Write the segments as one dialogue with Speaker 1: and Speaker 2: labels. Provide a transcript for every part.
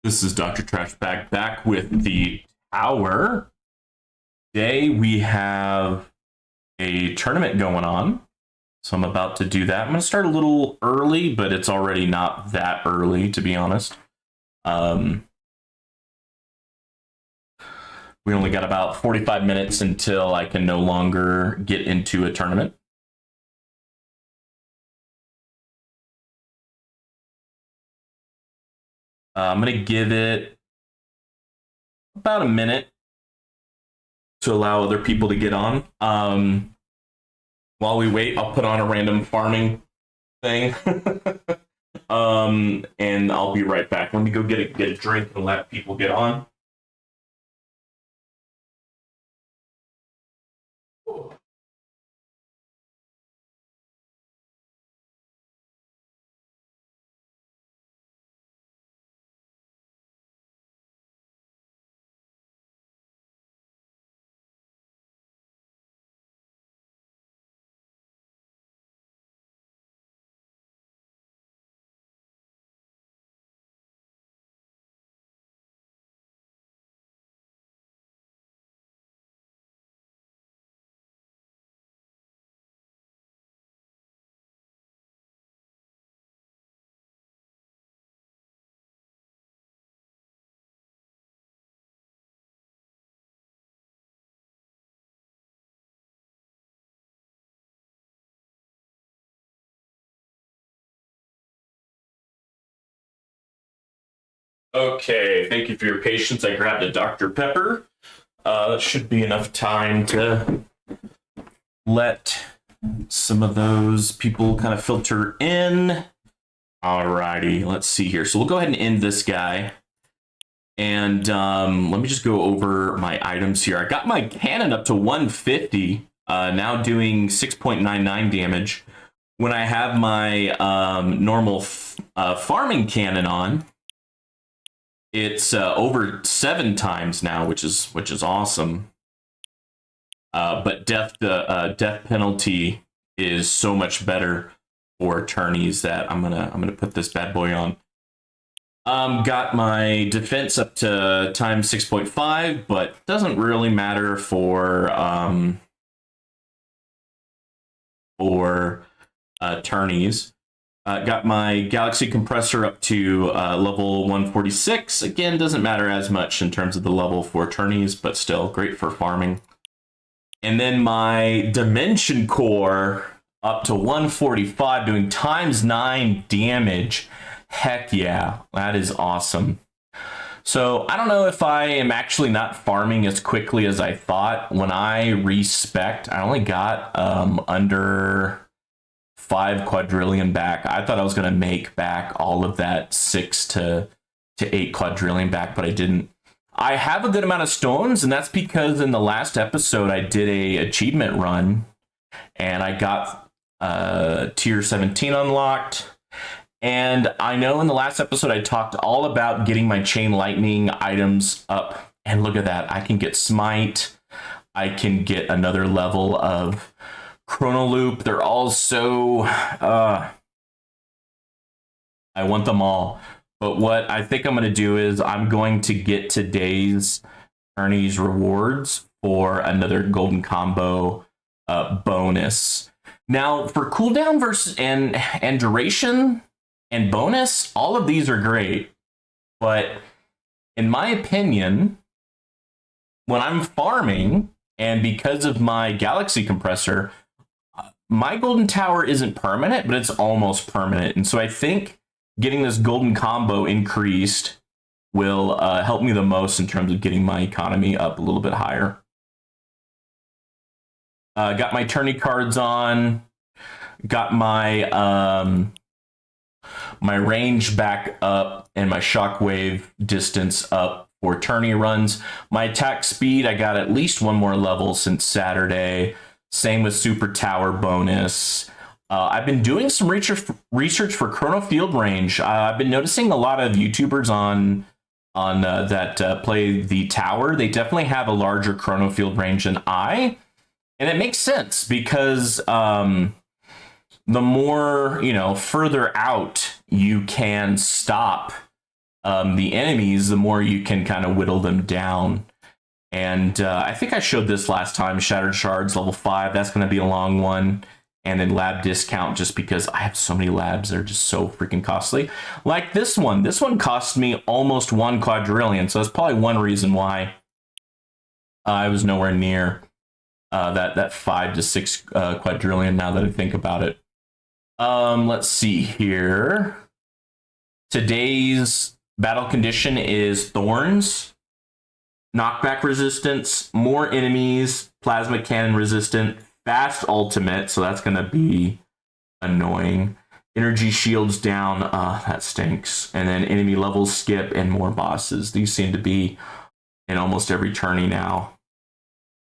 Speaker 1: This is Dr. Trashbag back with the Tower. Today we have a tournament going on, so I'm about to do that. I'm going to start a little early, but it's already not that early, to be honest. We only got about 45 minutes until I can no longer get into a tournament. I'm going to give it about a minute to allow other people to get on. While we wait, I'll put on a random farming thing. And I'll be right back. Let me go get a drink and let people get on. Okay, thank you for your patience. I grabbed a Dr. Pepper. That should be enough time to let some of those people kind of filter in. Alrighty, let's see here. So we'll go ahead and end this guy. And let me just go over my items here. I got my cannon up to 150, now doing 6.99 damage. When I have my normal farming cannon on, it's over 7 times now, which is awesome. But death penalty is so much better for attorneys that I'm gonna put this bad boy on. Got my defense up to times 6.5, but doesn't really matter for attorneys. Got my Galaxy Compressor up to level 146. Again, doesn't matter as much in terms of the level for attorneys, but still great for farming. And then my Dimension Core up to 145, doing times 9 damage. Heck yeah, that is awesome. So I don't know if I am actually not farming as quickly as I thought. When I respect, I only got under 5 quadrillion back. I thought I was going to make back all of that 6 to 8 quadrillion back, but I didn't. I have a good amount of stones, and that's because in the last episode I did a achievement run, and I got tier 17 unlocked. And I know in the last episode I talked all about getting my chain lightning items up, and look at that. I can get smite. I can get another level of chrono loop. They're all so I want them all. But what I think I'm going to do is I'm going to get today's Ernie's rewards for another golden combo bonus. Now for cooldown versus and duration and bonus, all of these are great. But in my opinion, when I'm farming, and because of my Galaxy Compressor, my golden tower isn't permanent, but it's almost permanent. And so I think getting this golden combo increased will help me the most in terms of getting my economy up a little bit higher. Got my tourney cards on. Got my my range back up and my shockwave distance up for tourney runs. My attack speed, I got at least 1 more level since Saturday. Same with super tower bonus. I've been doing some research for chrono field range. I've been noticing a lot of YouTubers on that play the tower. They definitely have a larger chrono field range than I, and it makes sense because the more further out you can stop the enemies, the more you can kind of whittle them down. And I think I showed this last time, Shattered Shards, level 5. That's going to be a long one. And then lab discount, just because I have so many labs. They're just so freaking costly. Like this one. This one cost me almost 1 quadrillion. So that's probably one reason why I was nowhere near that 5 to 6 quadrillion, now that I think about it. Let's see here. Today's battle condition is Thorns, knockback resistance, more enemies, plasma cannon resistant, fast ultimate, so that's going to be annoying. Energy shields down, that stinks. And then enemy levels skip and more bosses. These seem to be in almost every tourney now.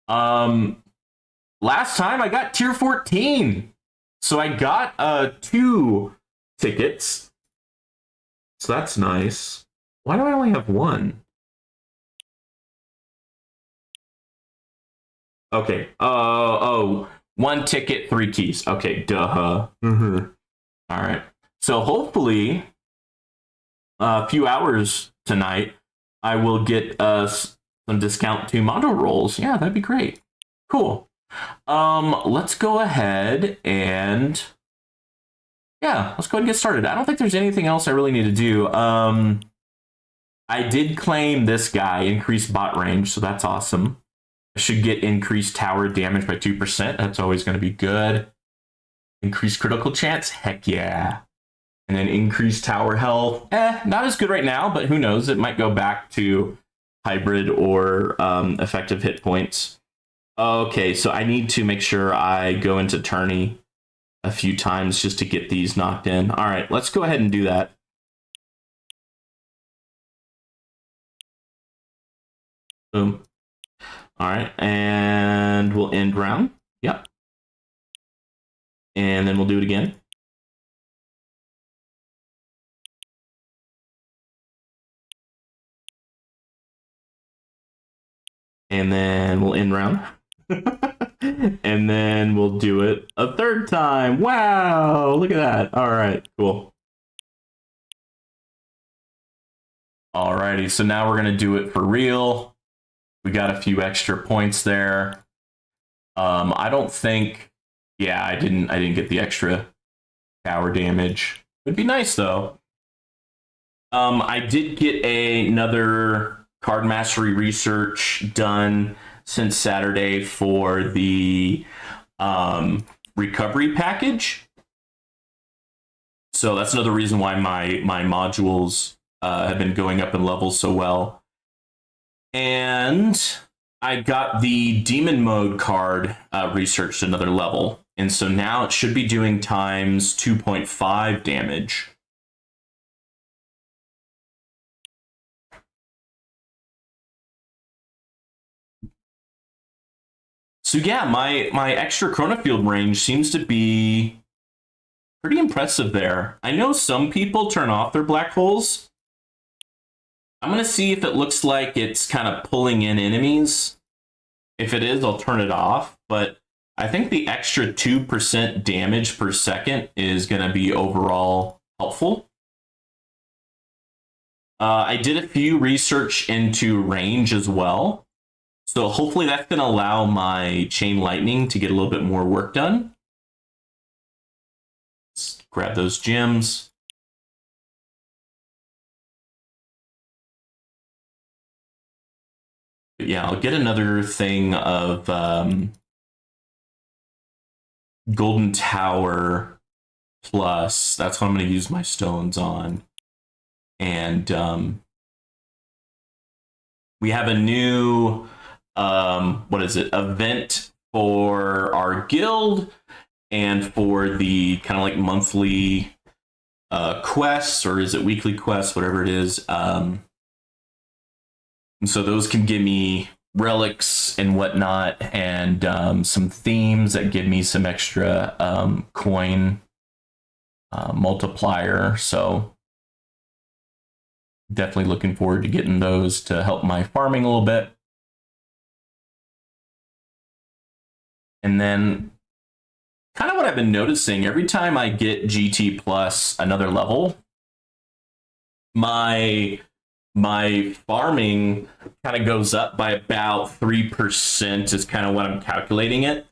Speaker 1: Last time I got tier 14. So I got 2 tickets. So that's nice. Why do I only have 1? Okay. Oh, 1 ticket, 3 keys. Okay, duh. All right. So hopefully, a few hours tonight, I will get some discount to module rolls. Yeah, that'd be great. Cool. Let's go ahead and let's go ahead and get started. I don't think there's anything else I really need to do. I did claim this guy, increased bot range, so that's awesome. I should get increased tower damage by 2%. That's always going to be good. Increased critical chance? Heck yeah. And then increased tower health. Not as good right now, but who knows? It might go back to hybrid or effective hit points. Okay, so I need to make sure I go into tourney a few times just to get these knocked in. All right, let's go ahead and do that. Boom. All right, and we'll end round. Yep. And then we'll do it again. And then we'll end round. And then we'll do it a 3rd time. Wow, look at that. All right, cool. Alrighty, so now we're gonna do it for real. We got a few extra points there. I don't think, I didn't get the extra tower damage. It'd be nice though. I did get another card mastery research done since Saturday for the recovery package. So that's another reason why my modules have been going up in levels so well. And I got the demon mode card researched another level. And so now it should be doing times 2.5 damage. So yeah, my extra chronofield range seems to be pretty impressive there. I know some people turn off their black holes. I'm going to see if it looks like it's kind of pulling in enemies. If it is, I'll turn it off. But I think the extra 2% damage per second is going to be overall helpful. I did a few research into range as well. So hopefully that's going to allow my chain lightning to get a little bit more work done. Let's grab those gems. But yeah, I'll get another thing of Golden Tower Plus. That's what I'm going to use my stones on. And we have a new event for our guild and for the kind of like monthly quests, or is it weekly quests, whatever it is. And so those can give me relics and whatnot, and some themes that give me some extra coin multiplier. So definitely looking forward to getting those to help my farming a little bit. And then kind of what I've been noticing, every time I get GT plus another level, my farming kind of goes up by about 3% is kind of what I'm calculating it.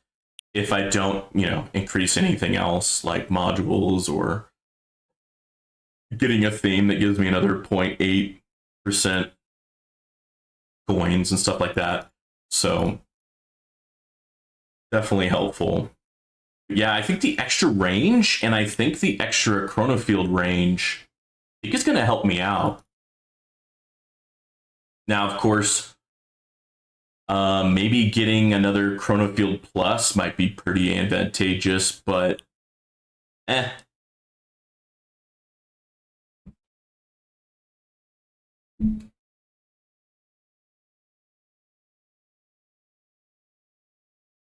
Speaker 1: If I don't, increase anything else like modules or getting a theme that gives me another 0.8% coins and stuff like that. So definitely helpful. Yeah, I think the extra range and I think the extra Chronofield range, I think is going to help me out. Now, of course, maybe getting another Chronofield Plus might be pretty advantageous, but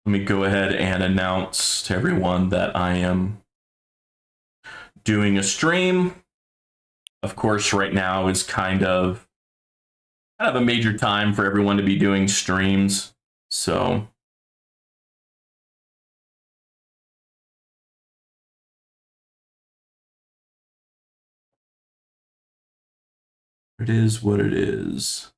Speaker 1: Let me go ahead and announce to everyone that I am doing a stream. Of course, right now is kind of a major time for everyone to be doing streams. So it is what it is.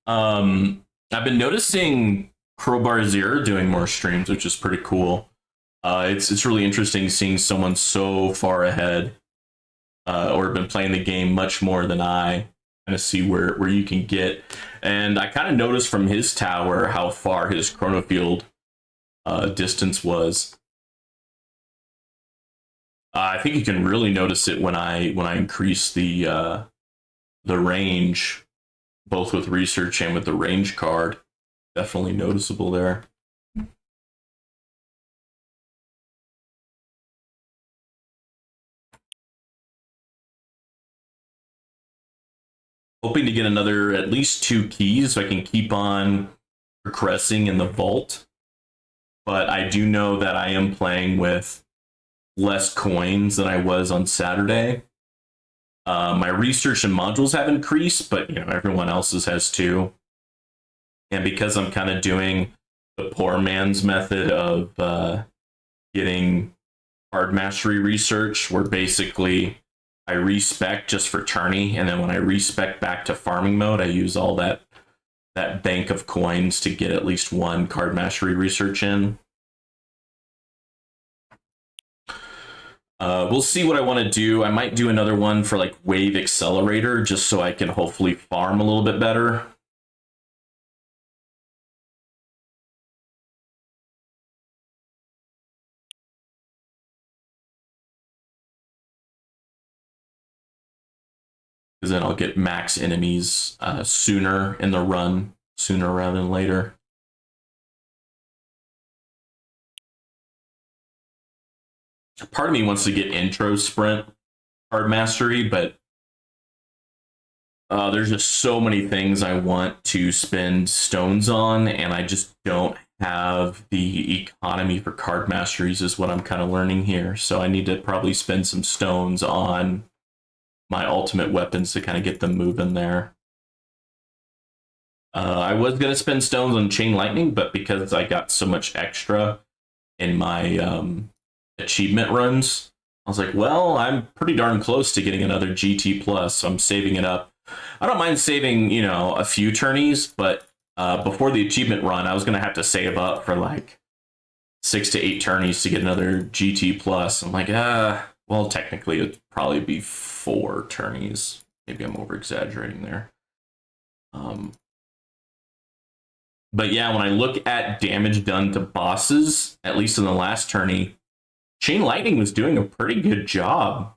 Speaker 1: I've been noticing Crowbar Zero doing more streams, which is pretty cool. It's really interesting seeing someone so far ahead, or been playing the game much more than I, kind of see where you can get. And I kind of noticed from his tower how far his Chronofield distance was. I think you can really notice it when I increase the range, both with research and with the range card. Definitely noticeable there. Hoping to get another at least 2 keys so I can keep on progressing in the vault. But I do know that I am playing with less coins than I was on Saturday. My research and modules have increased, but everyone else's has too. And because I'm kind of doing the poor man's method of getting card mastery research, where basically I respec just for tourney, and then when I respec back to farming mode, I use all that bank of coins to get at least 1 card mastery research in. We'll see what I want to do. I might do another one for like Wave Accelerator, just so I can hopefully farm a little bit better. Because then I'll get max enemies sooner in the run, sooner rather than later. Part of me wants to get intro sprint card mastery, but there's just so many things I want to spend stones on, and I just don't have the economy for card masteries, is what I'm kind of learning here. So I need to probably spend some stones on my ultimate weapons to kind of get them moving there. I was going to spend stones on Chain Lightning, but because I got so much extra in my achievement runs, I was like, well, I'm pretty darn close to getting another GT Plus, so I'm saving it up. I don't mind saving, a few tourneys, but before the achievement run, I was going to have to save up for like 6 to 8 tourneys to get another GT Plus. I'm like, well, technically it'd probably be 4 tourneys. Maybe I'm over exaggerating there. But yeah, when I look at damage done to bosses, at least in the last tourney, Chain Lightning was doing a pretty good job.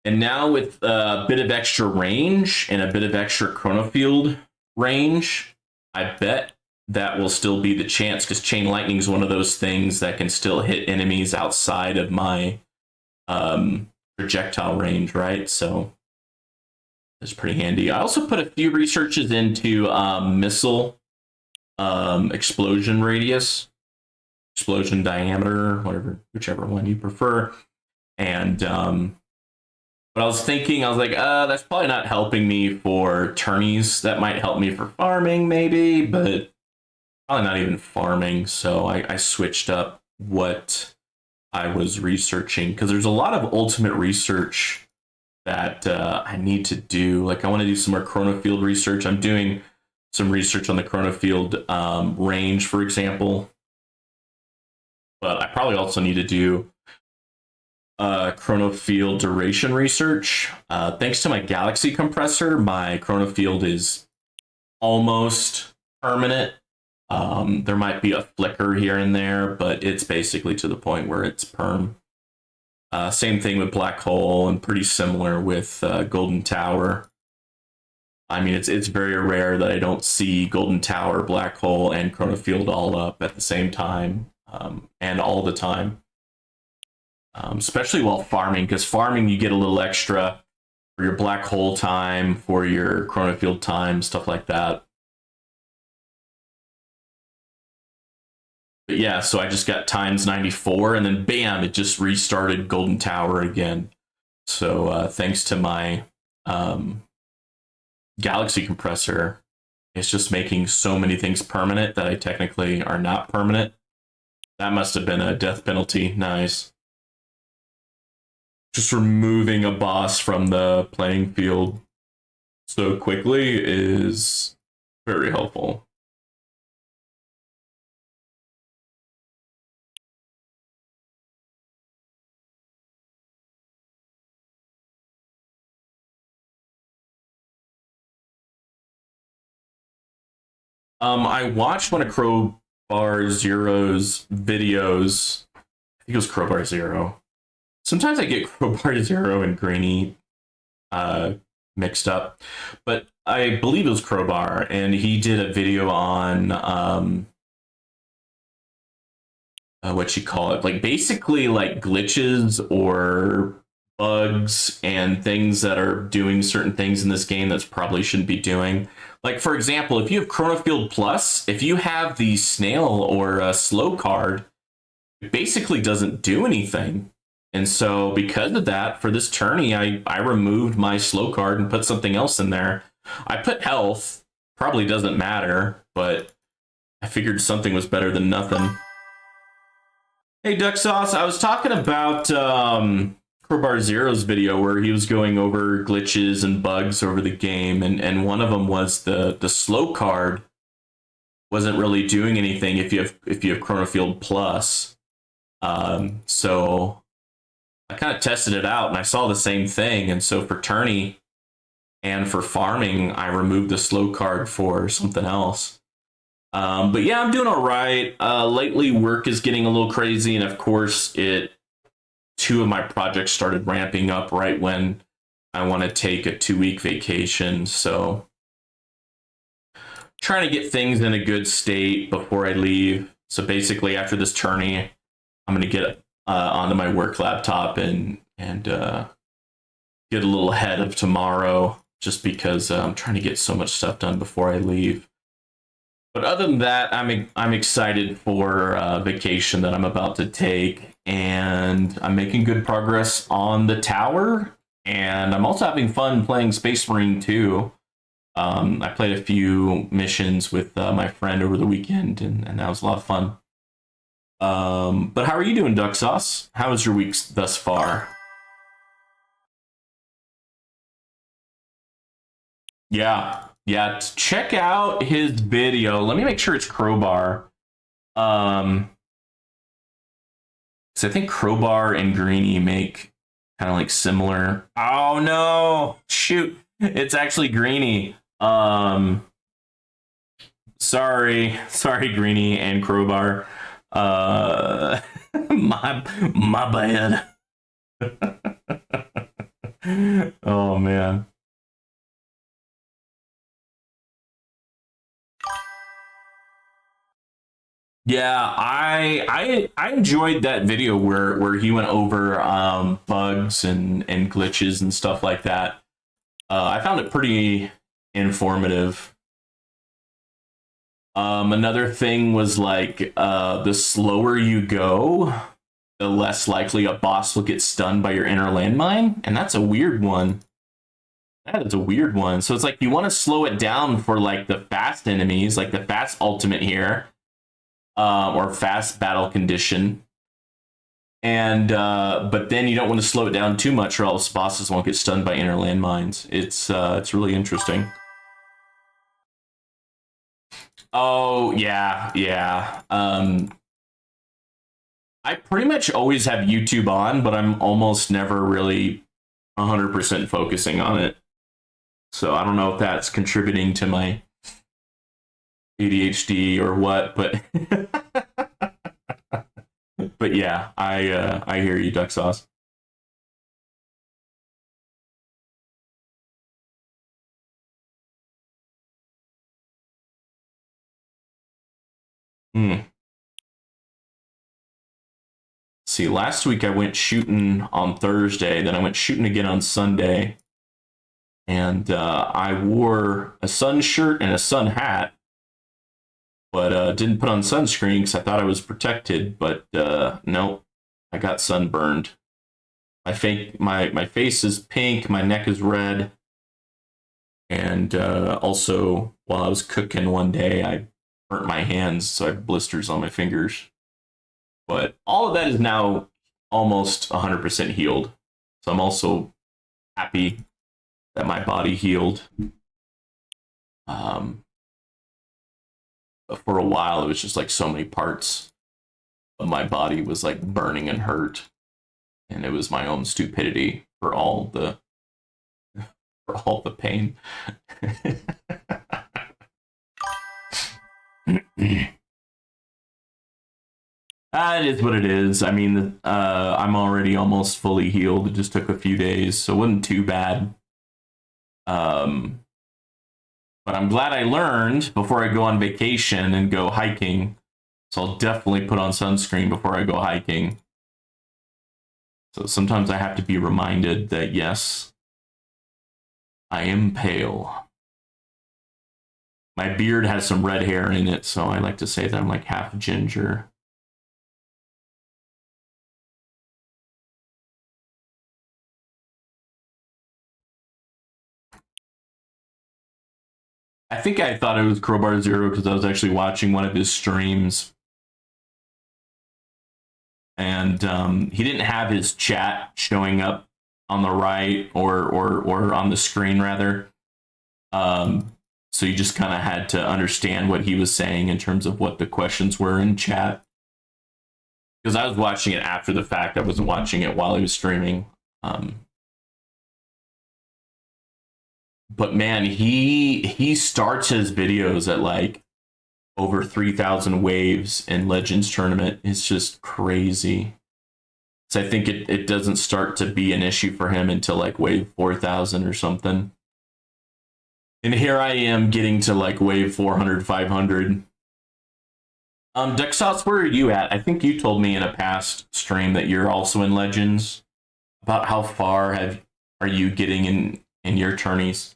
Speaker 1: And now with a bit of extra range and a bit of extra Chronofield range, I bet that will still be the chance, because Chain Lightning is one of those things that can still hit enemies outside of my projectile range, right? So it's pretty handy. I also put a few researches into missile explosion radius, explosion diameter, whichever one you prefer. And But I was thinking, I was like, that's probably not helping me for tourneys. That might help me for farming, maybe, but probably not even farming. So I switched up what I was researching because there's a lot of ultimate research that I need to do. Like, I want to do some more Chronofield research. I'm doing some research on the Chronofield range, for example. But I probably also need to do Chronofield duration research. Thanks to my Galaxy compressor, my Chronofield is almost permanent. There might be a flicker here and there, but it's basically to the point where it's perm. Same thing with Black Hole, and pretty similar with Golden Tower. I mean, it's very rare that I don't see Golden Tower, Black Hole, and Chronofield all up at the same time, and all the time. Especially while farming, because farming you get a little extra for your Black Hole time, for your Chronofield time, stuff like that. But yeah, so I just got times 94, and then bam, it just restarted Golden Tower again. So thanks to my Galaxy compressor, it's just making so many things permanent that I technically are not permanent. That must have been a death penalty. Nice. Just removing a boss from the playing field so quickly is very helpful. I watched one of Crowbar Zero's videos. I think it was Crowbar Zero. Sometimes I get Crowbar Zero and Greeny mixed up, but I believe it was Crowbar, and he did a video on what you call it, like basically like glitches or bugs and things that are doing certain things in this game that's probably shouldn't be doing. Like, for example, if you have Chronofield Plus, if you have the snail or slow card, it basically doesn't do anything. And so because of that, for this tourney, I removed my slow card and put something else in there. I put health, probably doesn't matter, but I figured something was better than nothing. Hey, Duck Sauce, I was talking about Crowbar Zero's video where he was going over glitches and bugs over the game, and one of them was the slow card wasn't really doing anything if you have Chronofield Plus. So I kind of tested it out and I saw the same thing, and so for tourney and for farming, I removed the slow card for something else. But yeah, I'm doing all right. Lately, work is getting a little crazy, and of course, two of my projects started ramping up right when I want to take a 2-week vacation. So trying to get things in a good state before I leave. So basically, after this tourney, I'm going to get onto my work laptop and get a little ahead of tomorrow, just because I'm trying to get so much stuff done before I leave. But other than that, I'm excited for vacation that I'm about to take, and I'm making good progress on the tower, and I'm also having fun playing Space Marine 2. I played a few missions with my friend over the weekend, and that was a lot of fun. But how are you doing, Duck Sauce? How was your week thus far? Yeah, check out his video. Let me make sure it's Crowbar. So I think Crowbar and Greeny make kind of like similar. Oh no, shoot. It's actually Greeny. Sorry, Greeny and Crowbar. My bad. Oh man. Yeah, I enjoyed that video where he went over bugs and glitches and stuff like that. I found it pretty informative. Another thing was like the slower you go, the less likely a boss will get stunned by your inner landmine. And that's a weird one. That is a weird one. So it's like you want to slow it down for like the fast enemies, like the fast ultimate here, or fast battle condition. And but then you don't want to slow it down too much, or else bosses won't get stunned by inner landmines. It's really interesting. Oh yeah, yeah. I pretty much always have YouTube on, but I'm almost never really 100% focusing on it. So I don't know if that's contributing to my ADHD or what, but but yeah, I hear you, Duck Sauce. Hmm. See, last week I went shooting on Thursday, then I went shooting again on Sunday, and I wore a sun shirt and a sun hat, but didn't put on sunscreen because I thought I was protected. But no, I got sunburned. My face is pink, my neck is red, and also while I was cooking one day, I burnt my hands, so I have blisters on my fingers. But all of that is now almost 100% healed. So I'm also happy that my body healed. But for a while, it was just like so many parts of my body was like burning and hurt, and it was my own stupidity for all the pain. It is what it is. I mean, I'm already almost fully healed. It just took a few days, so it wasn't too bad. But I'm glad I learned before I go on vacation and go hiking. So I'll definitely put on sunscreen before I go hiking. So sometimes I have to be reminded that, yes, I am pale. My beard has some red hair in it, so I like to say that I'm like half ginger. I think I thought it was Crowbar Zero because I was actually watching one of his streams. And he didn't have his chat showing up on the right or on the screen, rather. So you just kind of had to understand what he was saying in terms of what the questions were in chat. Because I was watching it after the fact. I wasn't watching it while he was streaming. But man, he starts his videos at like over 3,000 waves in Legends tournament. It's just crazy. So I think it doesn't start to be an issue for him until like wave 4,000 or something. And here I am getting to like wave 400, 500. Dexos, where are you at? I think you told me in a past stream that you're also in Legends. About how far are you getting in your tourneys?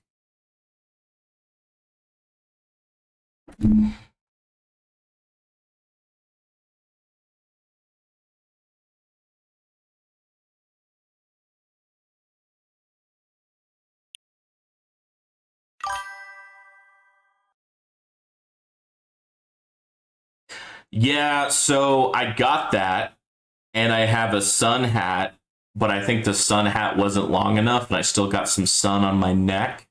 Speaker 1: Yeah, so I got that, and I have a sun hat, but I think the sun hat wasn't long enough, and I still got some sun on my neck.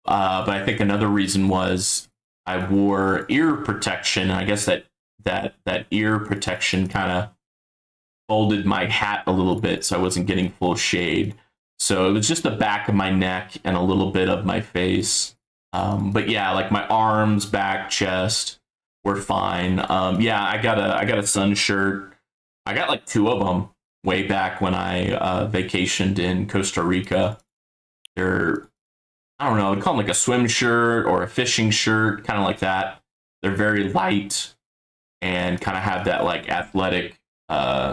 Speaker 1: But I think another reason was I wore ear protection. I guess that ear protection kind of folded my hat a little bit, so I wasn't getting full shade. So it was just the back of my neck and a little bit of my face. But yeah, like my arms, back, chest were fine. Yeah, I got a sun shirt. I got like two of them way back when I vacationed in Costa Rica. They're, I don't know, I'd call them like a swim shirt or a fishing shirt, kind of like that. They're very light and kind of have that like athletic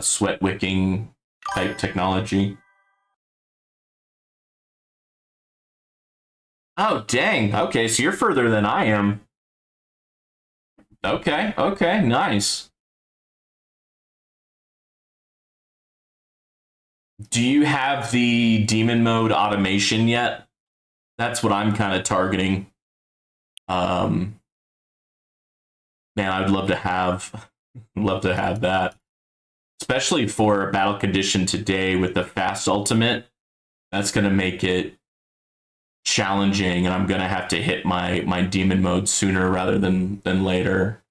Speaker 1: sweat wicking type technology. Oh, dang. Okay, so you're further than I am. Okay, okay, nice. Do you have the demon mode automation yet? That's what I'm kind of targeting. Um, Man, I'd love to have that, especially for battle condition today with the fast ultimate. That's going to make it challenging, and I'm going to have to hit my demon mode sooner rather than later.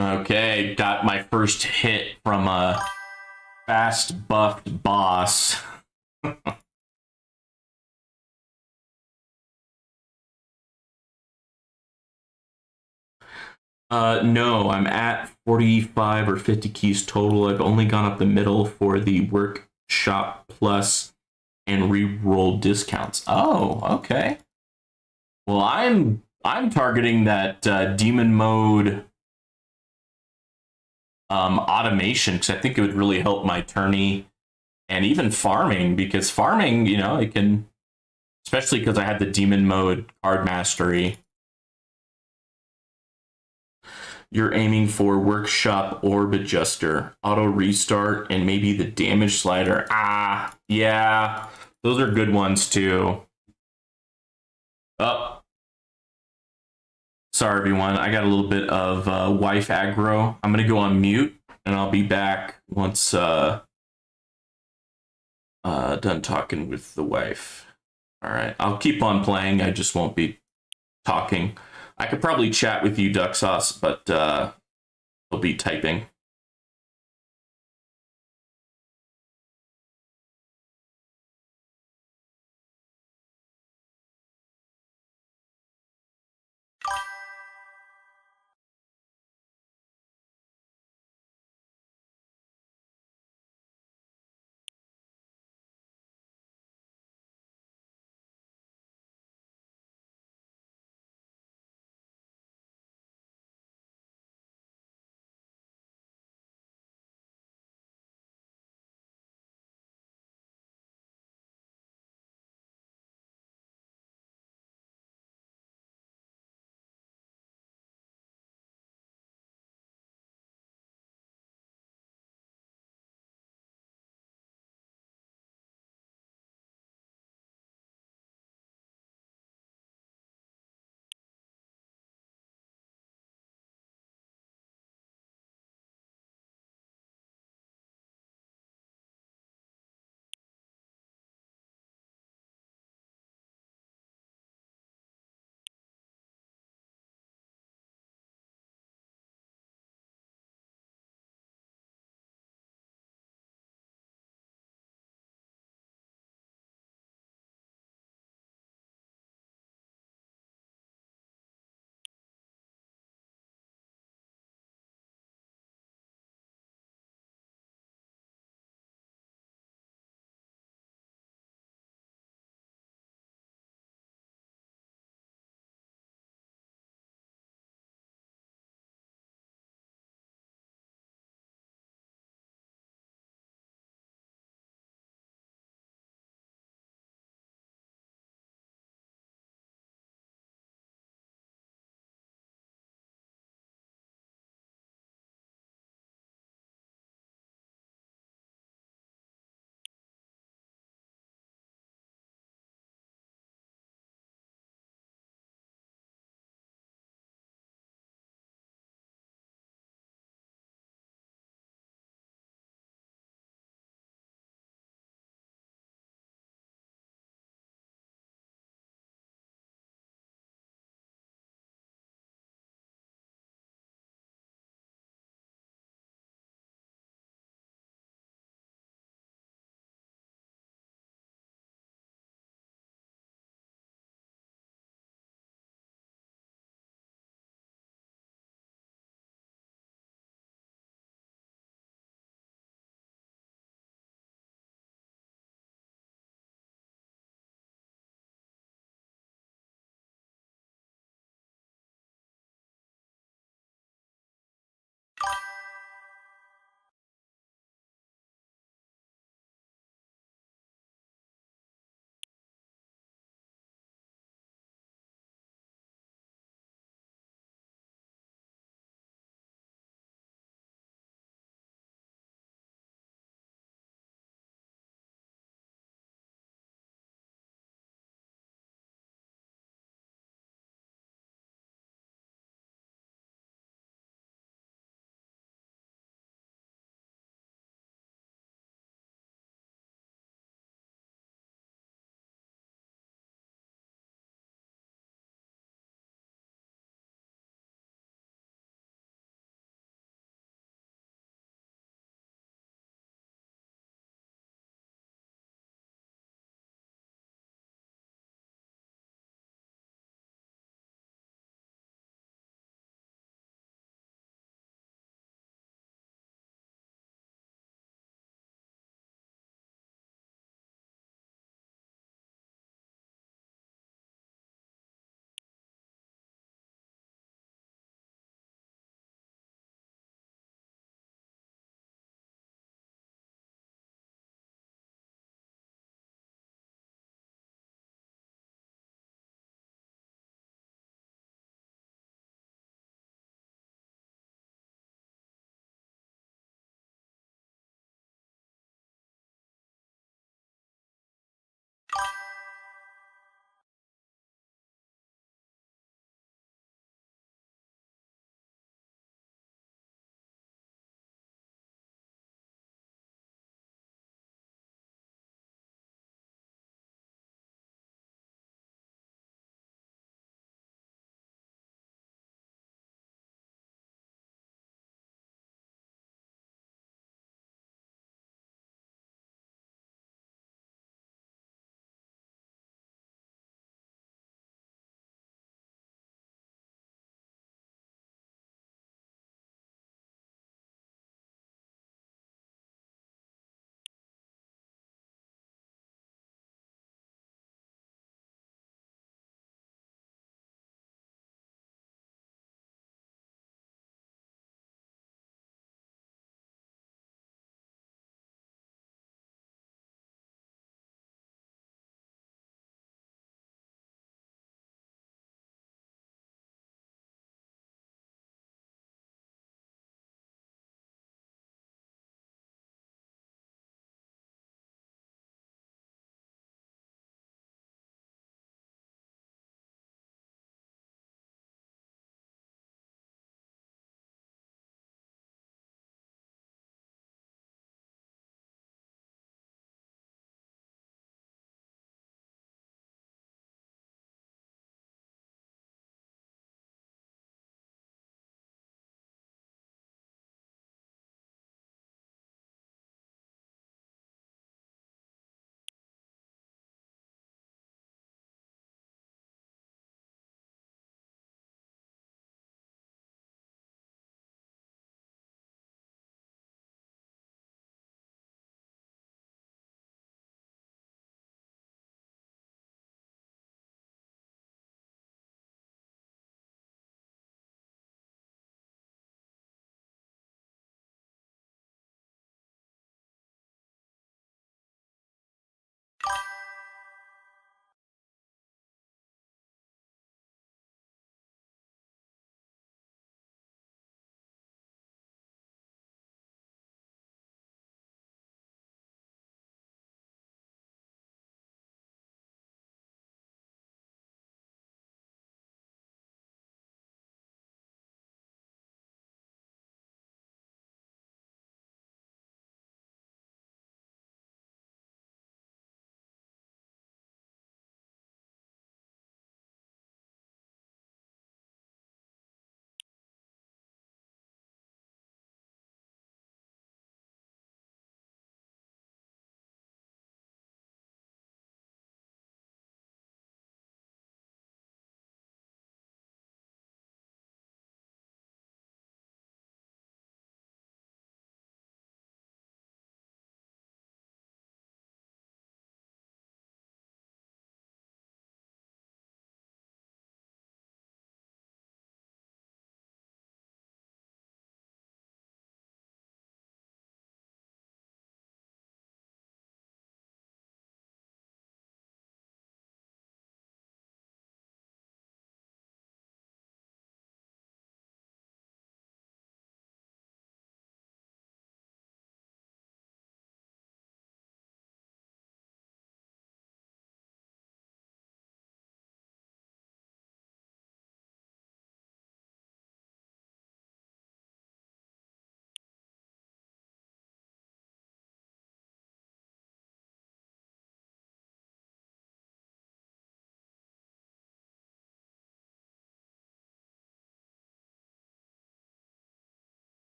Speaker 1: Okay, got my first hit from a fast buffed boss. No, I'm at 45 or 50 keys total. I've only gone up the middle for the workshop plus and reroll discounts. Oh, okay. Well, I'm targeting that demon mode automation because I think it would really help my tourney and even farming, because farming, I can, especially because I had the demon mode card mastery. You're aiming for workshop orb adjuster, auto restart, and maybe the damage slider. Ah, yeah, those are good ones too. Oh, sorry everyone, I got a little bit of wife aggro. I'm gonna go on mute, and I'll be back once done talking with the wife. All right, I'll keep on playing. I just won't be talking. I could probably chat with you, Duck Sauce, but I'll be typing.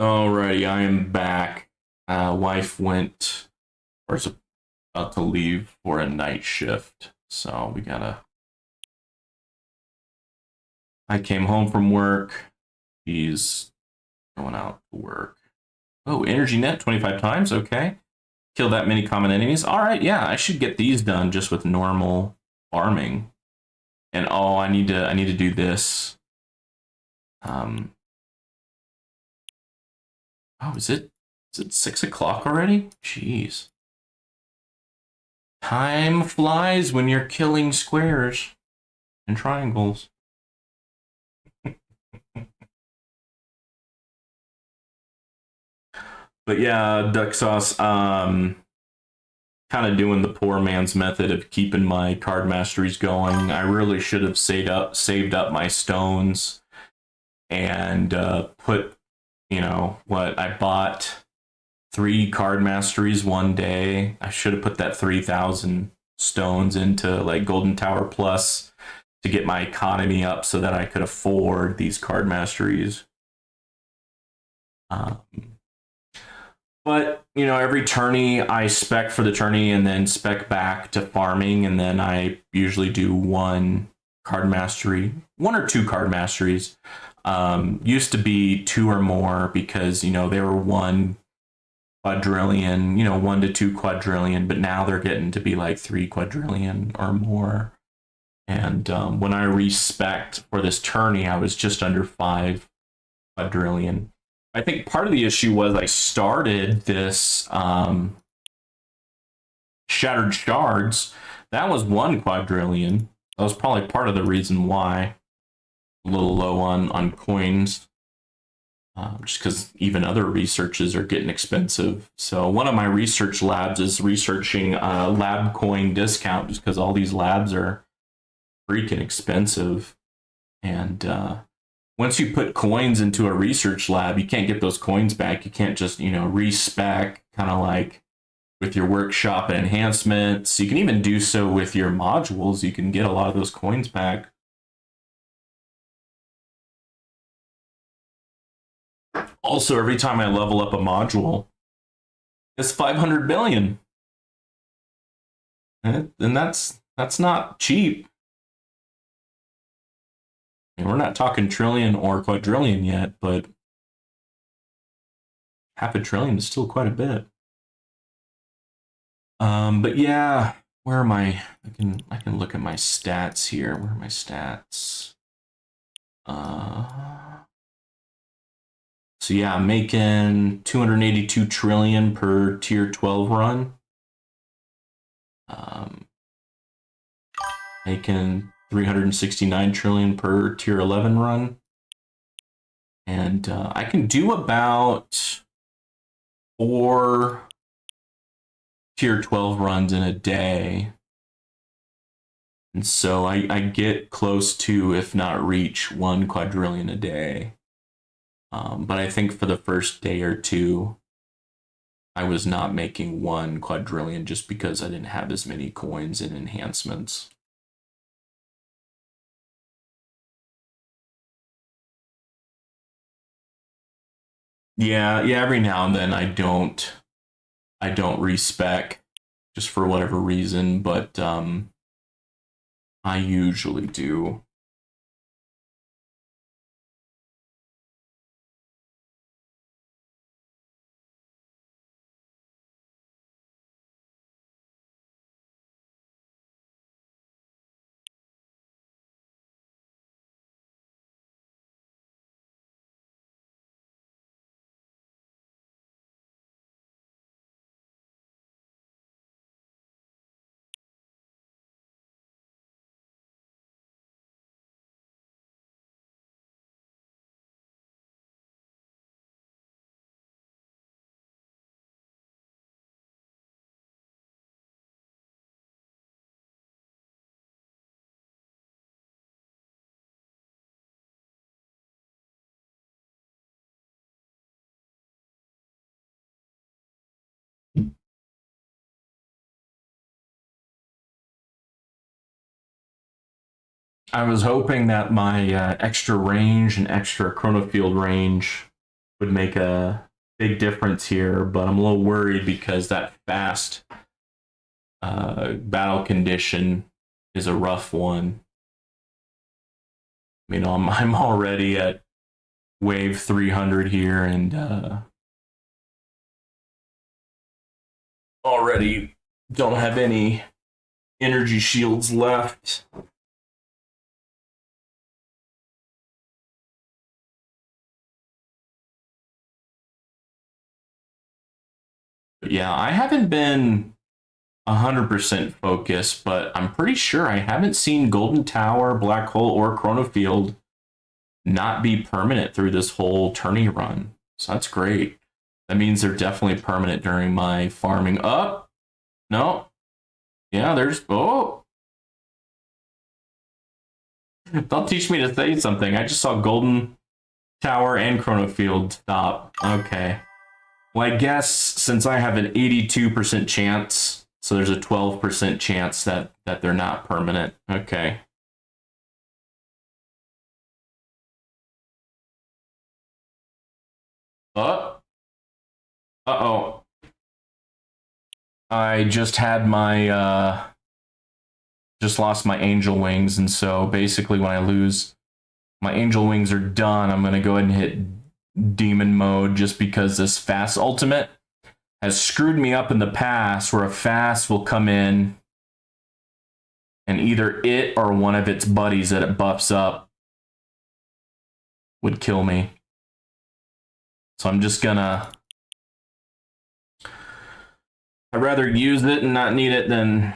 Speaker 1: Alrighty, I am back. Wife went, or is about to leave for a night shift, so we gotta. I came home from work. He's going out to work. Oh, energy net 25 times. Okay, kill that many common enemies. All right, yeah, I should get these done just with normal farming. And oh, I need to do this. Oh, is it 6 o'clock already? Jeez. Time flies when you're killing squares and triangles. But yeah, duck sauce. Kind of doing the poor man's method of keeping my card masteries going. I really should have saved up my stones and put, what I bought 3 card masteries one day. I should have put that 3,000 stones into like Golden Tower Plus to get my economy up so that I could afford these card masteries. But, every tourney I spec for the tourney and then spec back to farming, and then I usually do 1 card mastery, 1 or 2 card masteries. Used to be 2 or more because, they were 1 quadrillion, 1 to 2 quadrillion, but now they're getting to be like 3 quadrillion or more. And when I respect for this tourney, I was just under 5 quadrillion. I think part of the issue was I started this Shattered Shards. That was 1 quadrillion. That was probably part of the reason why. A little low on coins. Just because even other researches are getting expensive. So one of my research labs is researching lab coin discount just because all these labs are freaking expensive. And once you put coins into a research lab, you can't get those coins back. You can't just, respec, kind of like with your workshop and enhancements. You can even do so with your modules. You can get a lot of those coins back. Also, every time I level up a module, it's 500 billion. And that's not cheap. And we're not talking trillion or quadrillion yet, but half a trillion is still quite a bit. But yeah, where am I? I can look at my stats here. Where are my stats? So yeah, I'm making 282 trillion per tier 12 run. Making 369 trillion per tier 11 run. And I can do about 4 tier 12 runs in a day. And so I get close to, if not reach, 1 quadrillion a day. But I think for the first day or two, I was not making 1 quadrillion just because I didn't have as many coins and enhancements. Yeah, every now and then I don't respec just for whatever reason, but I usually do. I was hoping that my extra range and extra chronofield range would make a big difference here, but I'm a little worried because that fast battle condition is a rough one. You know, I'm already at wave 300 here, and already don't have any energy shields left. But yeah, I haven't been 100% focused, but I'm pretty sure I haven't seen Golden Tower, Black Hole, or Chronofield not be permanent through this whole tourney run. So that's great. That means they're definitely permanent during my farming. Up? No. Yeah, there's. Oh. Don't teach me to say something. I just saw Golden Tower and Chronofield stop. Okay. Well, I guess since I have an 82% chance, so there's a 12% chance that they're not permanent. Okay. Uh-oh. I just had my, just lost my angel wings, and so basically when I lose, my angel wings are done. I'm going to go ahead and hit demon mode just because this fast ultimate has screwed me up in the past where a fast will come in and either it or one of its buddies that it buffs up would kill me. So I'm just gonna... I'd rather use it and not need it than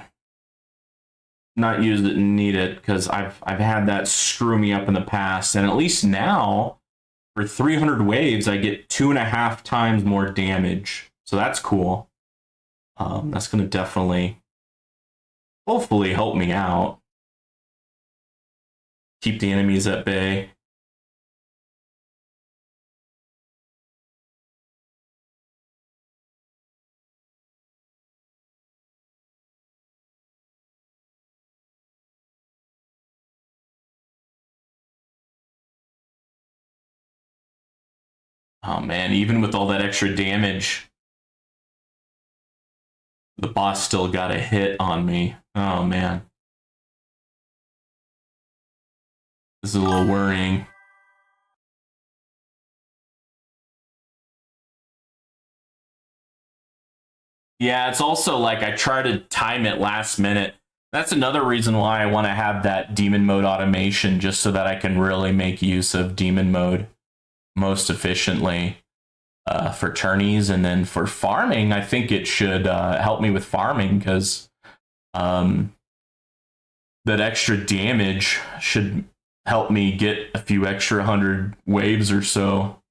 Speaker 1: not use it and need it, because I've had that screw me up in the past. And at least now, for 300 waves, I get 2.5 times more damage. So that's cool. That's going to definitely, hopefully, help me out. Keep the enemies at bay. Oh man, even with all that extra damage, the boss still got a hit on me. Oh man. This is a little worrying. Yeah, it's also like I try to time it last minute. That's another reason why I want to have that demon mode automation, just so that I can really make use of demon mode most efficiently for tourneys. And then for farming, I think it should help me with farming, because that extra damage should help me get a few extra 100 waves or so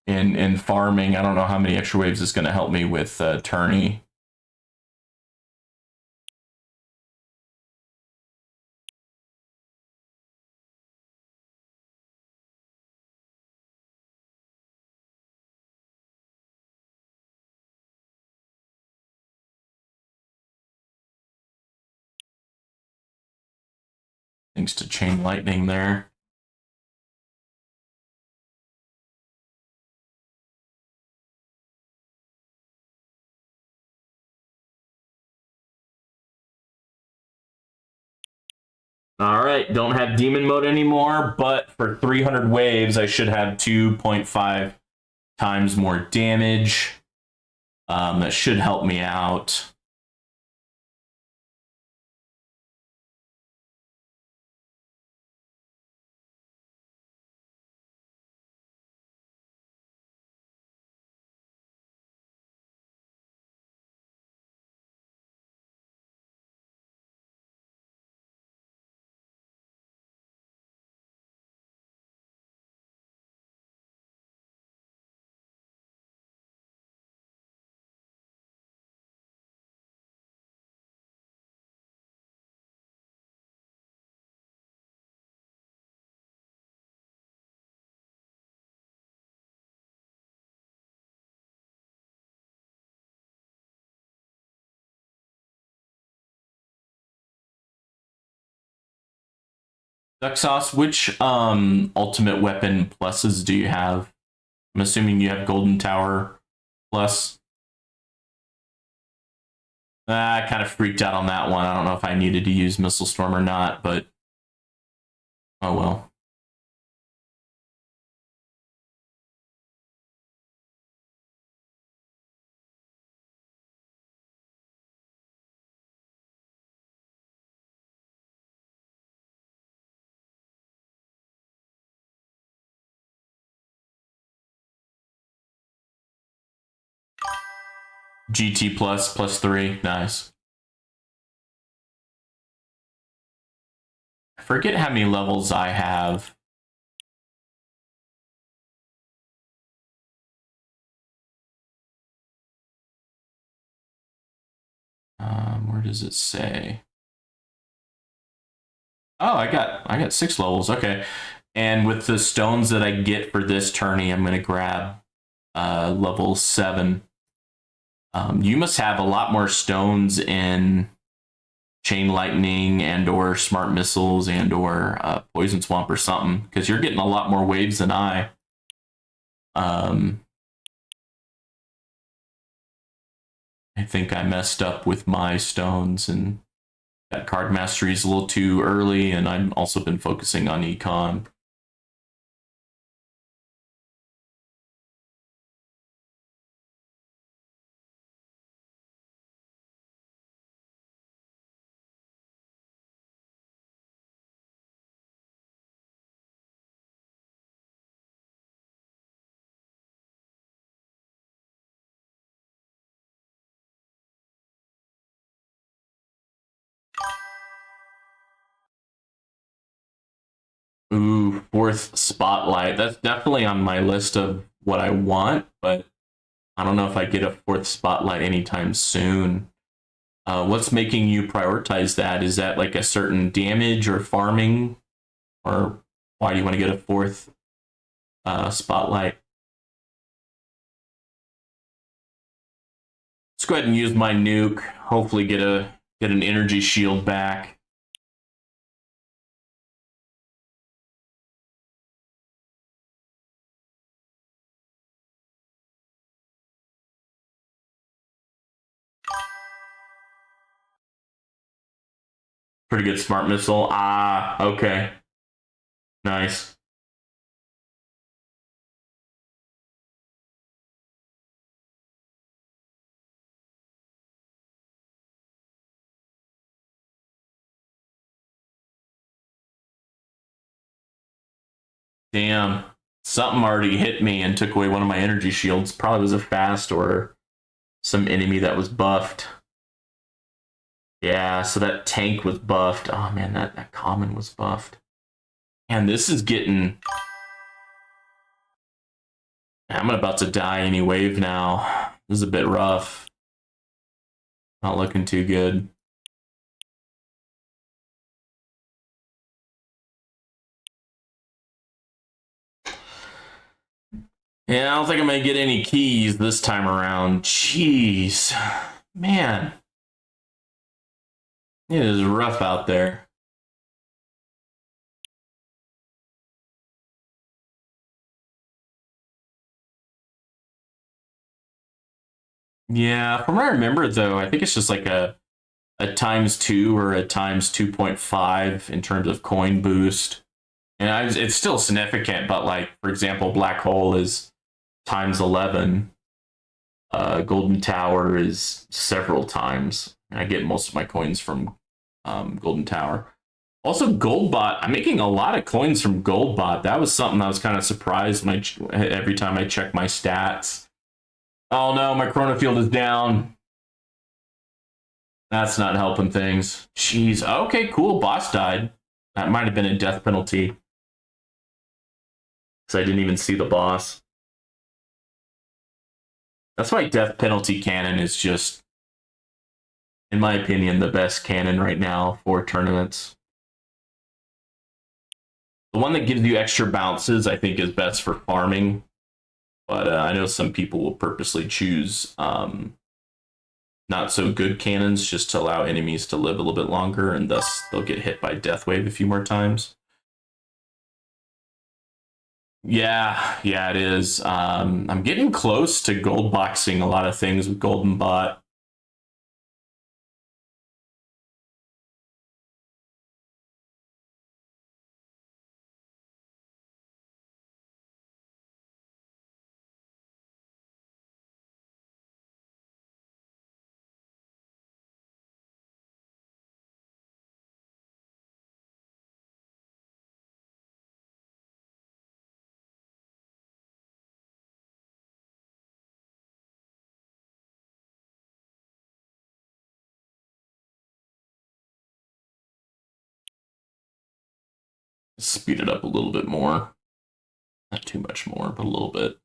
Speaker 1: in farming. I don't know how many extra waves is going to help me with tourney. Thanks to Chain Lightning there. All right, don't have demon mode anymore, but for 300 waves, I should have 2.5 times more damage. That should help me out. Duck Sauce, which ultimate weapon pluses do you have? I'm assuming you have Golden Tower plus. I kind of freaked out on that one. I don't know if I needed to use Missile Storm or not, but oh well. GT plus +3, nice. I forget how many levels I have. Where does it say? Oh, I got 6 levels. Okay, and with the stones that I get for this tourney, I'm gonna grab level 7. You must have a lot more stones in Chain Lightning and or Smart Missiles and or Poison Swamp or something, because you're getting a lot more waves than I. I think I messed up with my stones, and that card mastery is a little too early, and I've also been focusing on econ. Ooh, 4th Spotlight. That's definitely on my list of what I want, but I don't know if I get a 4th Spotlight anytime soon. What's making you prioritize that? Is that like a certain damage or farming? Or why do you want to get a 4th Spotlight? Let's go ahead and use my nuke. Hopefully get an energy shield back. Pretty good Smart Missile. Ah, okay. Nice. Damn. Something already hit me and took away one of my energy shields. Probably was a fast or some enemy that was buffed. Yeah, so that tank was buffed. Oh man, that common was buffed. And this is getting... I'm about to die any wave now. This is a bit rough. Not looking too good. Yeah, I don't think I'm gonna get any keys this time around. Jeez. Man. It is rough out there. Yeah, from what I remember though, I think it's just like a ×2 or a ×2.5 in terms of coin boost. And it's still significant, but like, for example, Black Hole is ×11. Golden Tower is several times. I get most of my coins from Golden Tower. Also, Goldbot. I'm making a lot of coins from Goldbot. That was something I was kind of surprised when every time I check my stats. Oh no, my Chrono Field is down. That's not helping things. Jeez. Okay, cool. Boss died. That might have been a death penalty. Because I didn't even see the boss. That's why death penalty cannon is just, in my opinion, the best cannon right now for tournaments. The one that gives you extra bounces, I think, is best for farming. But I know some people will purposely choose not so good cannons just to allow enemies to live a little bit longer, and thus they'll get hit by Death Wave a few more times. Yeah, it is. I'm getting close to gold boxing a lot of things with Golden Bot. Speed it up a little bit more. Not too much more, but a little bit.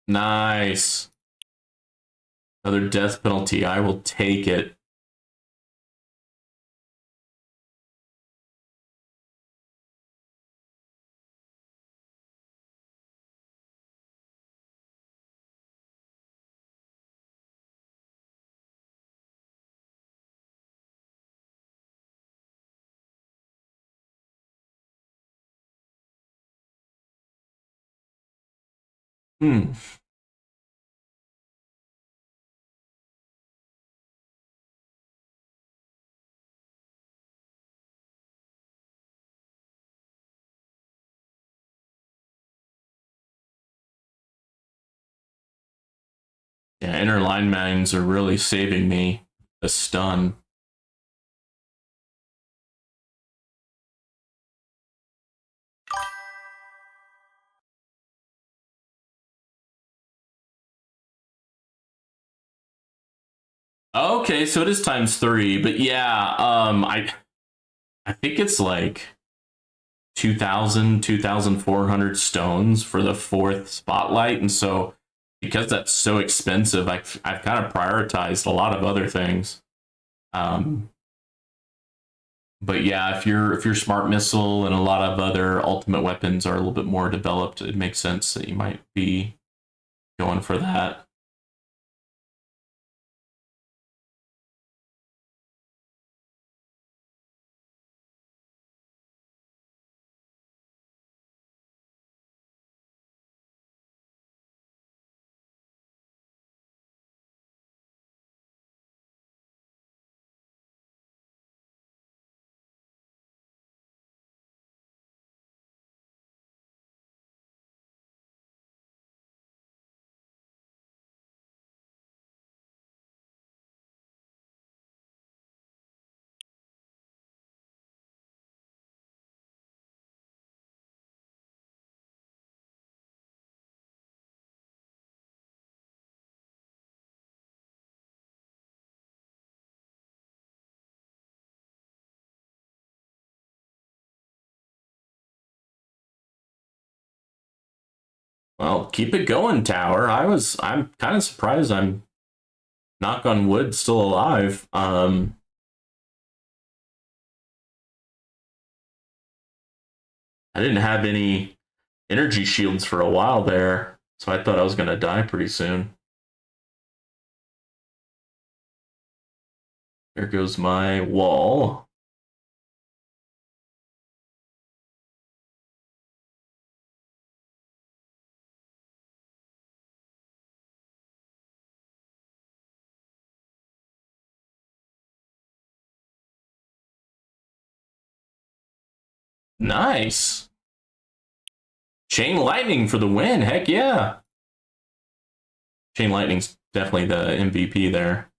Speaker 1: Nice. Another death penalty. I will take it. Hmm. Yeah, inner line mines are really saving me a stun. Okay, so it is times 3, but yeah, I think it's like 2,000, 2,400 stones for the 4th spotlight, and so because that's so expensive, I've kind of prioritized a lot of other things. Um, but yeah, if your smart missile and a lot of other ultimate weapons are a little bit more developed, it makes sense that you might be going for that. Well, keep it going, Tower. I'm kind of surprised I'm, knock on wood, still alive. I didn't have any energy shields for a while there, so I thought I was gonna die pretty soon. There goes my wall. Nice. Chain Lightning for the win. Heck yeah. Chain Lightning's definitely the MVP there.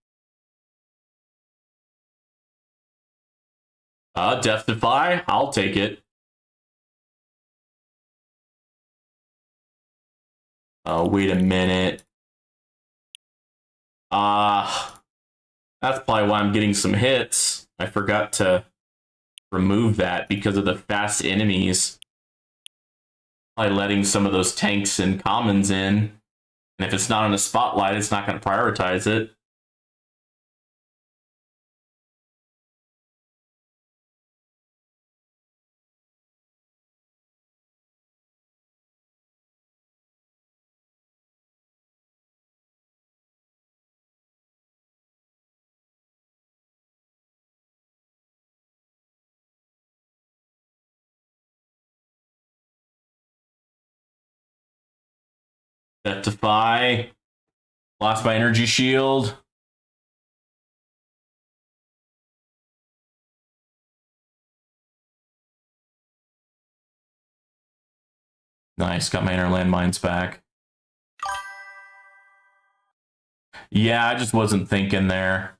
Speaker 1: Death Defy, I'll take it. Oh, wait a minute. That's probably why I'm getting some hits. I forgot to remove that because of the fast enemies. Probably letting some of those tanks and commons in. And if it's not on a spotlight, it's not going to prioritize it. Defy. Lost my energy shield. Nice, got my inner landmines back. Yeah, I just wasn't thinking there.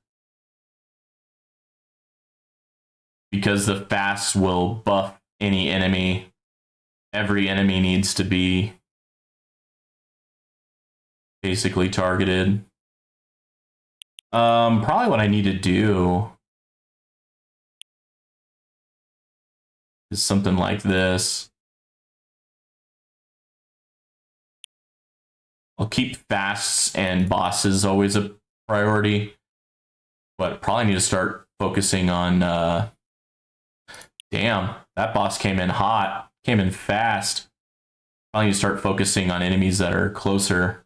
Speaker 1: Because the fast will buff any enemy. Every enemy needs to be basically targeted. Probably what I need to do is something like this. I'll keep fasts and bosses always a priority, but probably need to start focusing on, damn, that boss came in hot, came in fast. Probably need to start focusing on enemies that are closer.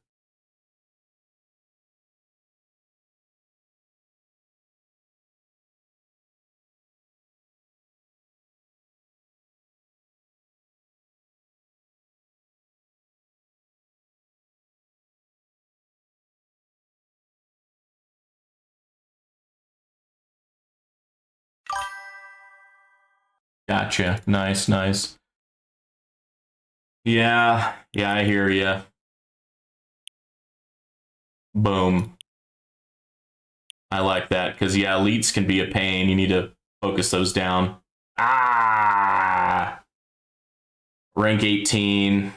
Speaker 1: Gotcha. Nice, nice. Yeah, I hear ya. Boom. I like that, because, yeah, elites can be a pain. You need to focus those down. Ah! Rank 18.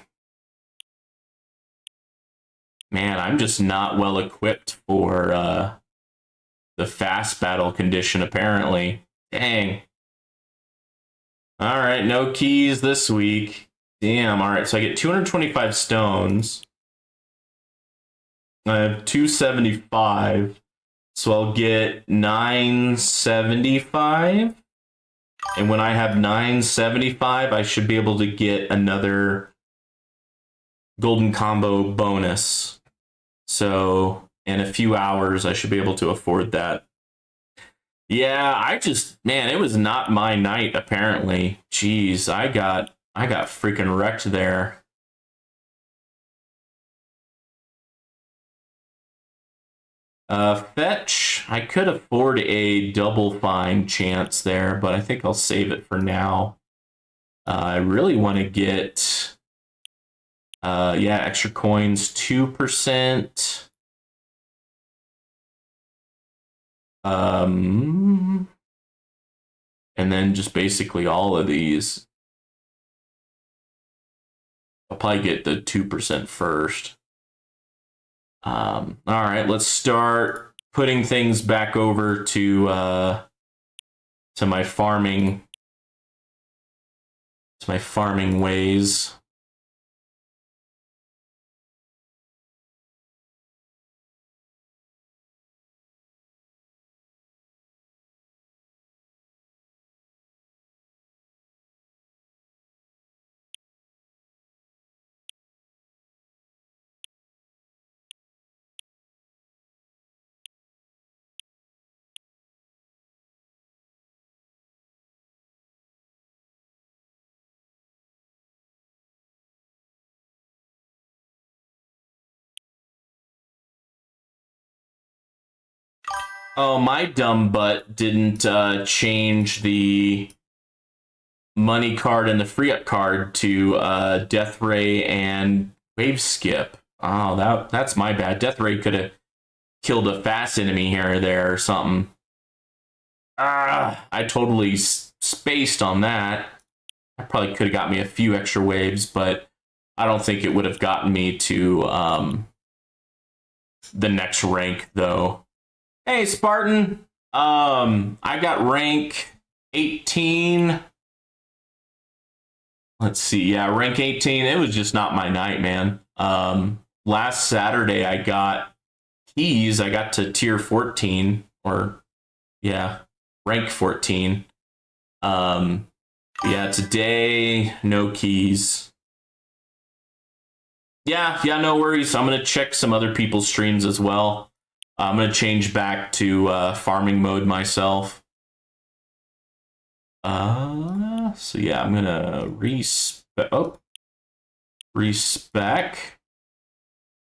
Speaker 1: Man, I'm just not well equipped for the fast battle condition, apparently. Dang. All right, no keys this week. Damn, all right, so I get 225 stones. I have 275, so I'll get 975. And when I have 975, I should be able to get another golden combo bonus. So in a few hours, I should be able to afford that. Yeah, man, it was not my night, apparently. Jeez, I got freaking wrecked there. Fetch. I could afford a double find chance there, but I think I'll save it for now. I really want to get, yeah, extra coins, 2%. And then just basically all of these. I'll probably get the 2% first. All right, let's start putting things back over to my farming, ways. Oh, my dumb butt didn't change the money card and the free up card to Death Ray and Wave Skip. Oh, that's my bad. Death Ray could have killed a fast enemy here or there or something. I totally spaced on that. I probably could have got me a few extra waves, but I don't think it would have gotten me to the next rank though. Hey Spartan, I got rank 18. Let's see, yeah, rank 18. It was just not my night, man. Last Saturday I got keys. I got to tier 14, or yeah, rank 14. Yeah, today no keys. Yeah, no worries. I'm gonna check some other people's streams as well. I'm gonna change back to farming mode myself. So yeah, I'm gonna respec.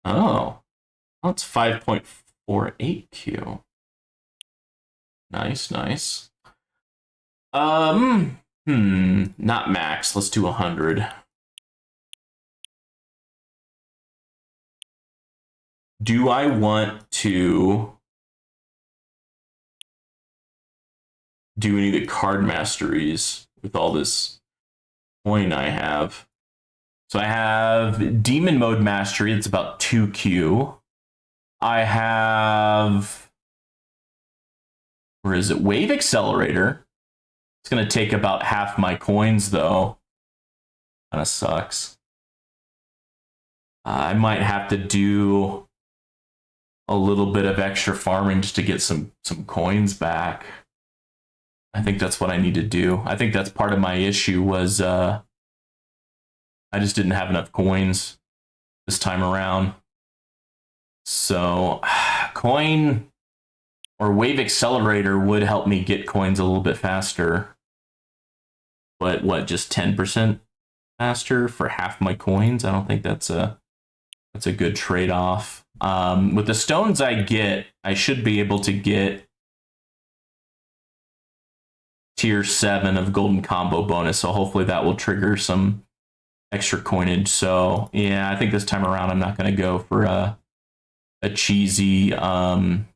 Speaker 1: Oh, that's 5.48 Q. Nice. Not max. Let's do 100. Do I want to do any of the card masteries with all this coin I have? So I have Demon Mode Mastery. It's about 2Q. I have, where is it? Wave Accelerator. It's going to take about half my coins, though. Kind of sucks. I might have to do a little bit of extra farming just to get some coins back. I think that's what I need to do. I think that's part of my issue was I just didn't have enough coins this time around. So coin or Wave Accelerator would help me get coins a little bit faster. But what, just 10% faster for half my coins? I don't think that's a good trade-off. With the stones I get, I should be able to get tier 7 of golden combo bonus, so hopefully that will trigger some extra coinage. So yeah, I think this time around I'm not going to go for a cheesy I'm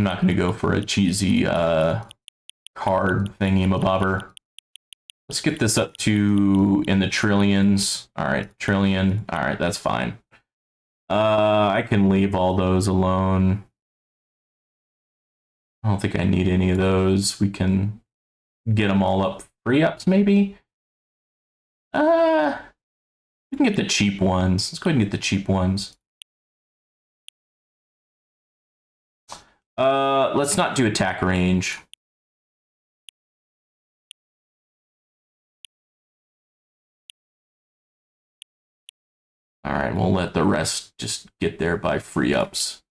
Speaker 1: not going to go for a cheesy card thingy-mabobber. Let's get this up to in the trillions. All right, trillion. All right, that's fine. I can leave all those alone. I don't think I need any of those. We can get them all up. Free ups, maybe? We can get the cheap ones. Let's go ahead and get the cheap ones. Let's not do attack range. All right, we'll let the rest just get there by free ups.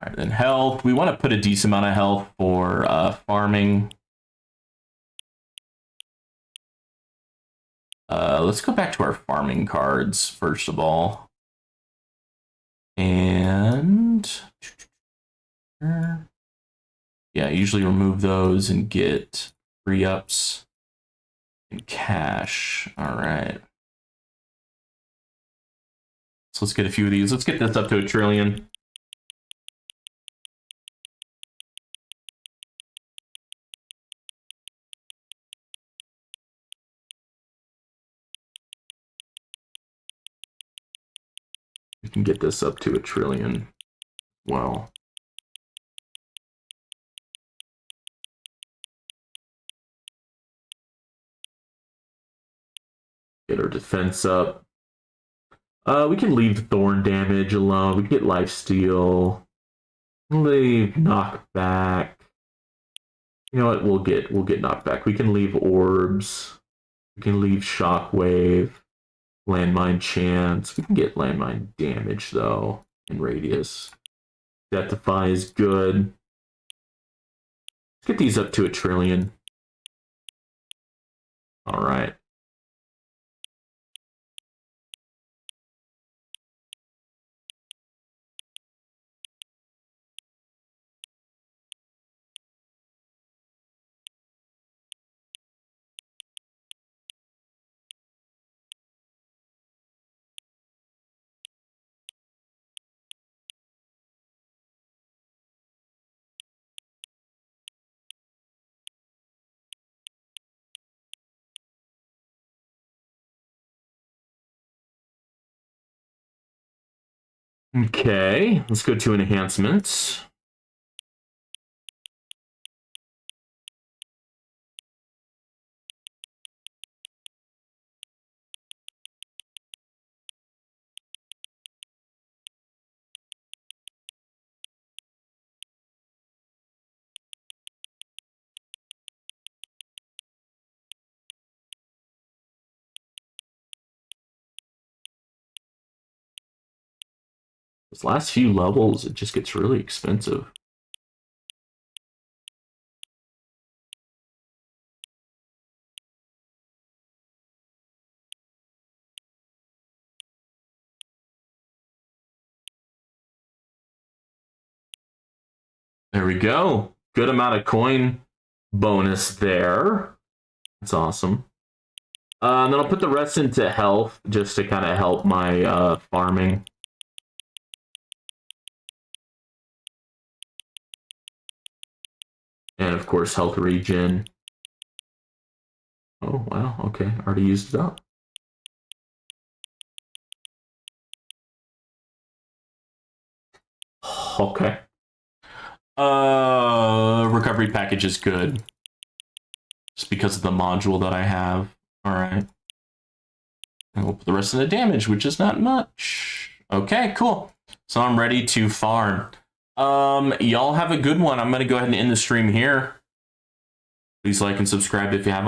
Speaker 1: All right, then health. We want to put a decent amount of health for farming. Let's go back to our farming cards first of all. And yeah, usually remove those and get free ups and cash. All right. So let's get a few of these. Let's get this up to 1 trillion. We can get this up to 1 trillion. Wow. Get our defense up. We can leave thorn damage alone. We can get lifesteal. Leave knockback. You know what? We'll get knockback. We can leave orbs. We can leave shockwave. Landmine chance. We can get landmine damage though in radius. Deathify is good. Let's get these up to 1 trillion. All right. Okay, let's go to enhancements. Those last few levels, it just gets really expensive. There we go. Good amount of coin bonus there. That's awesome. And then I'll put the rest into health just to kind of help my farming. And of course, health regen. Oh, wow. Okay. Already used it up. Okay. Recovery package is good. Just because of the module that I have. All right. And we'll put the rest of the damage, which is not much. Okay, cool. So I'm ready to farm. Y'all have a good one. I'm going to go ahead and end the stream here. Please like and subscribe if you haven't.